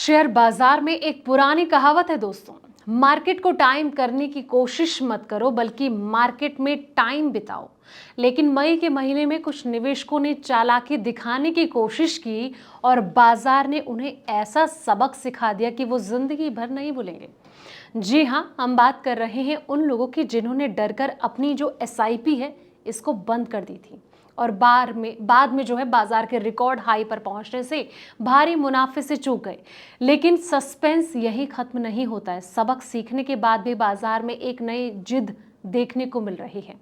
Share बाजार में एक पुरानी कहावत है दोस्तों, मार्केट को टाइम करने की कोशिश मत करो बल्कि मार्केट में टाइम बिताओ। लेकिन मई के महीने में कुछ निवेशकों ने चालाकी दिखाने की कोशिश की और बाजार ने उन्हें ऐसा सबक सिखा दिया कि वो जिंदगी भर नहीं भूलेंगे। जी हाँ, हम बात कर रहे हैं उन लोगों की जिन्होंने डरकर अपनी जो एसआईपी है इसको बंद कर दी थी और बाद में जो है बाजार के रिकॉर्ड हाई पर पहुंचने से भारी मुनाफे से चूक गए। लेकिन सस्पेंस यही खत्म नहीं होता है। सबक सीखने के बाद भी बाजार में एक नई जिद देखने को मिल रही है।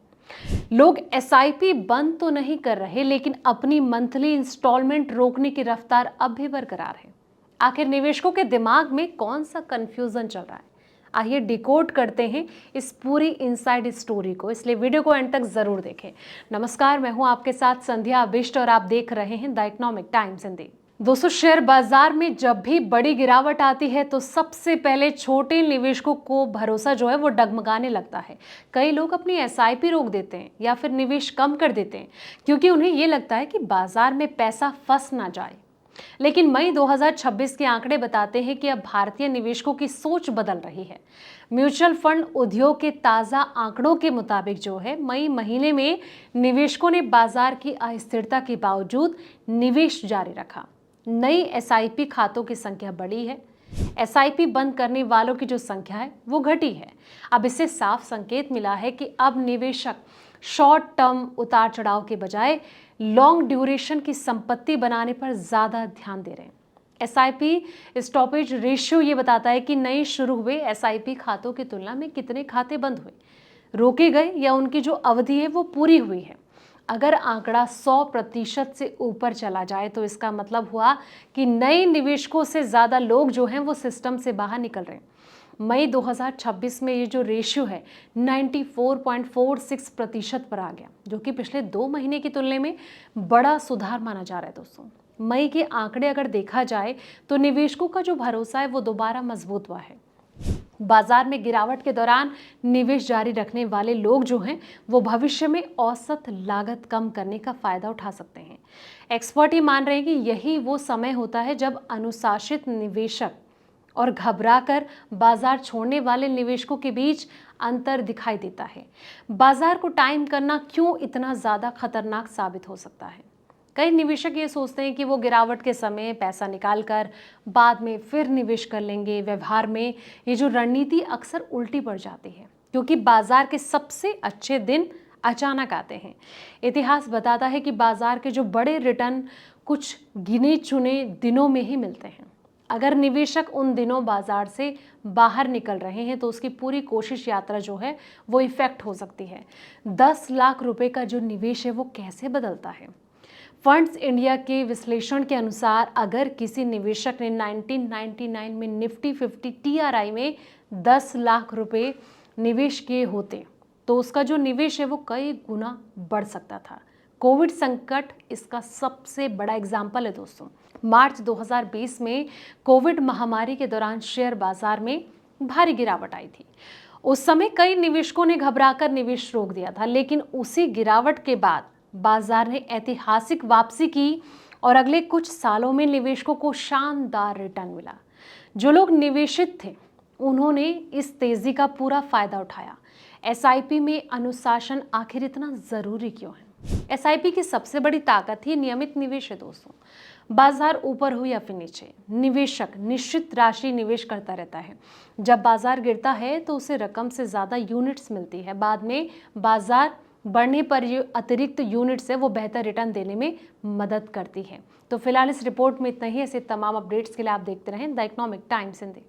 लोग एसआईपी बंद तो नहीं कर रहे, लेकिन अपनी मंथली इंस्टॉलमेंट रोकने की रफ्तार अब भी बरकरार है। आखिर निवेशकों के दिमाग में कौन सा कंफ्यूजन चल रहा है? आइए डिकोड करते हैं इस पूरी इनसाइड स्टोरी को, इसलिए वीडियो को एंड तक जरूर देखें। नमस्कार, मैं हूं आपके साथ संध्या अबिष्ट और आप देख रहे हैं द इकोनॉमिक टाइम्स हिंदी। दोस्तों, शेयर बाजार में जब भी बड़ी गिरावट आती है तो सबसे पहले छोटे निवेशकों को भरोसा जो है वो डगमगाने लगता है। कई लोग अपनी एसआईपी रोक देते हैं या फिर निवेश कम कर देते हैं क्योंकि उन्हें ये लगता है कि बाजार में पैसा फंस ना जाए। लेकिन मई 2026 के आंकड़े बताते हैं कि अब भारतीय निवेशकों की सोच बदल रही है। म्यूचुअल फंड उद्योग के ताजा आंकड़ों के मुताबिक जो है मई महीने में निवेशकों ने बाजार की अस्थिरता के बावजूद निवेश जारी रखा। नई एसआईपी खातों की संख्या बढ़ी है। एसआईपी बंद करने वालों की जो संख्या है वो घटी है। अब इससे साफ संकेत मिला है कि अब निवेशक शॉर्ट टर्म उतार चढ़ाव के बजाय लॉन्ग ड्यूरेशन की संपत्ति बनाने पर ज्यादा ध्यान दे रहे हैं। एसआईपी स्टॉपेज रेशियो ये बताता है कि नए शुरू हुए एसआईपी खातों की तुलना में कितने खाते बंद हुए, रोके गए या उनकी जो अवधि है वो पूरी हुई है। अगर आंकड़ा 100% से ऊपर चला जाए तो इसका मतलब हुआ कि नए निवेशकों से ज्यादा लोग जो हैं वो सिस्टम से बाहर निकल रहे हैं। मई 2026 में ये जो रेशियो है 94.46% पर आ गया, जो कि पिछले 2 महीने की तुलना में बड़ा सुधार माना जा रहा है। दोस्तों, मई के आंकड़े अगर देखा जाए तो निवेशकों का जो भरोसा है वो दोबारा मजबूत हुआ है। बाजार में गिरावट के दौरान निवेश जारी रखने वाले लोग जो हैं वो भविष्य में औसत लागत कम करने का फायदा उठा सकते हैं। एक्सपर्ट ये मान रहे हैं कि यही वो समय होता है जब अनुशासित निवेशक और घबराकर बाजार छोड़ने वाले निवेशकों के बीच अंतर दिखाई देता है। बाजार को टाइम करना क्यों इतना ज्यादा खतरनाक साबित हो सकता है? कई निवेशक ये सोचते हैं कि वो गिरावट के समय पैसा निकालकर बाद में फिर निवेश कर लेंगे। व्यवहार में ये जो रणनीति अक्सर उल्टी पड़ जाती है क्योंकि बाजार के सबसे अच्छे दिन अचानक आते हैं। इतिहास बताता है कि बाजार के जो बड़े रिटर्न कुछ गिने चुने दिनों में ही मिलते हैं। अगर निवेशक उन दिनों बाजार से बाहर निकल रहे हैं तो उसकी पूरी कोशिश यात्रा जो है वो इफेक्ट हो सकती है। 10 लाख रुपए का जो निवेश है वो कैसे बदलता है? फंड्स इंडिया के विश्लेषण के अनुसार अगर किसी निवेशक ने 1999 में निफ्टी 50 टीआरआई में 10 लाख रुपए निवेश किए होते तो उसका जो निवेश है वो कई गुना बढ़ सकता था। कोविड संकट इसका सबसे बड़ा एग्जाम्पल है। दोस्तों, मार्च 2020 में कोविड महामारी के दौरान शेयर बाजार में भारी गिरावट आई थी। उस समय कई निवेशकों ने घबराकर निवेश रोक दिया था, लेकिन उसी गिरावट के बाद बाजार ने ऐतिहासिक वापसी की और अगले कुछ सालों में निवेशकों को शानदार रिटर्न मिला। जो लोग निवेशित थे उन्होंने इस तेजी का पूरा फायदा उठाया। एसआईपी में अनुशासन आखिर इतना जरूरी क्यों है? एसआईपी की सबसे बड़ी ताकत ही नियमित निवेश है। दोस्तों, बाजार ऊपर हो या फिर नीचे, निवेशक निश्चित राशि निवेश करता रहता है। जब बाजार गिरता है तो उसे रकम से ज्यादा यूनिट्स मिलती है। बाद में बाजार बढ़ने पर ये अतिरिक्त यूनिट्स है वो बेहतर रिटर्न देने में मदद करती है। तो फिलहाल इस रिपोर्ट में इतना ही। ऐसे तमाम अपडेट्स के लिए आप देखते रहें द इकोनॉमिक टाइम्स हिंदी।